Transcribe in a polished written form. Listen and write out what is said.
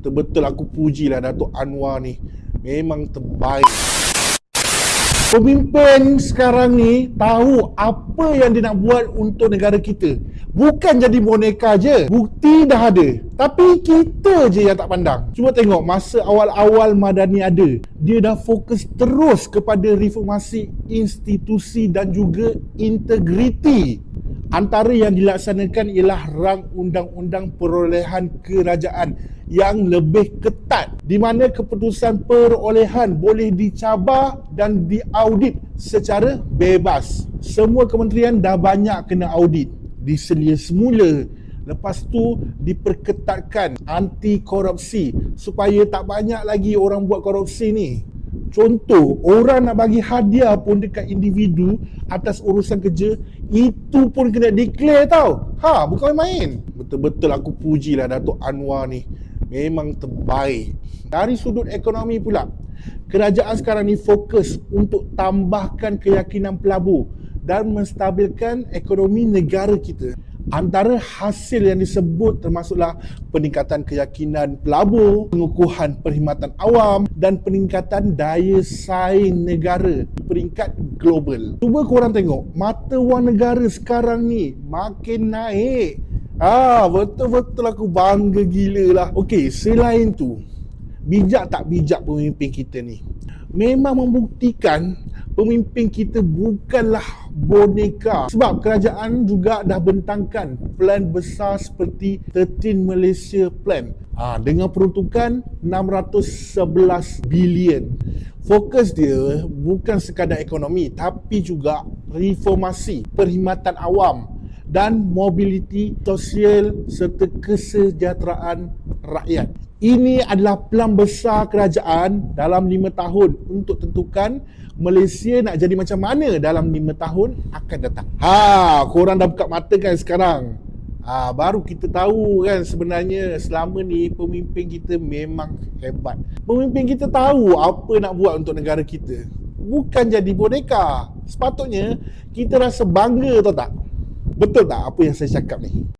Betul-betul aku pujilah Datuk Anwar ni. Memang terbaik. Pemimpin sekarang ni tahu apa yang dia nak buat untuk negara kita. Bukan jadi boneka je. Bukti dah ada. Tapi kita je yang tak pandang. Cuba tengok masa awal-awal Madani ada. Dia dah fokus terus kepada reformasi institusi dan juga integriti. Antara yang dilaksanakan ialah rang undang-undang perolehan kerajaan yang lebih ketat, di mana keputusan perolehan boleh dicabar dan diaudit secara bebas. Semua kementerian dah banyak kena audit, diselia semula. Lepas tu diperketatkan anti korupsi supaya tak banyak lagi orang buat korupsi ni. Contoh, orang nak bagi hadiah pun dekat individu atas urusan kerja, itu pun kena declare tau. Bukan main. Betul-betul aku pujilah Datuk Anwar ni. Memang terbaik. Dari sudut ekonomi pula, kerajaan sekarang ni fokus untuk tambahkan keyakinan pelabur dan menstabilkan ekonomi negara kita. Antara hasil yang disebut termasuklah peningkatan keyakinan pelabur, pengukuhan perkhidmatan awam dan peningkatan daya saing negara peringkat global. Cuba korang tengok, mata wang negara sekarang ni makin naik. Betul-betul aku bangga gila lah. Okey, selain tu, bijak tak bijak pemimpin kita ni? Memang membuktikan pemimpin kita bukanlah boneka. Sebab kerajaan juga dah bentangkan plan besar seperti 13 Malaysia Plan dengan peruntukan 611 bilion. Fokus dia bukan sekadar ekonomi tapi juga reformasi perkhidmatan awam dan mobiliti sosial serta kesejahteraan rakyat. Ini adalah plan besar kerajaan dalam 5 tahun untuk tentukan Malaysia nak jadi macam mana dalam 5 tahun akan datang. Korang dah buka mata kan sekarang? Baru kita tahu kan sebenarnya selama ni pemimpin kita memang hebat. Pemimpin kita tahu apa nak buat untuk negara kita. Bukan jadi boneka. Sepatutnya kita rasa bangga, tahu tak? Betul tak apa yang saya cakap ni?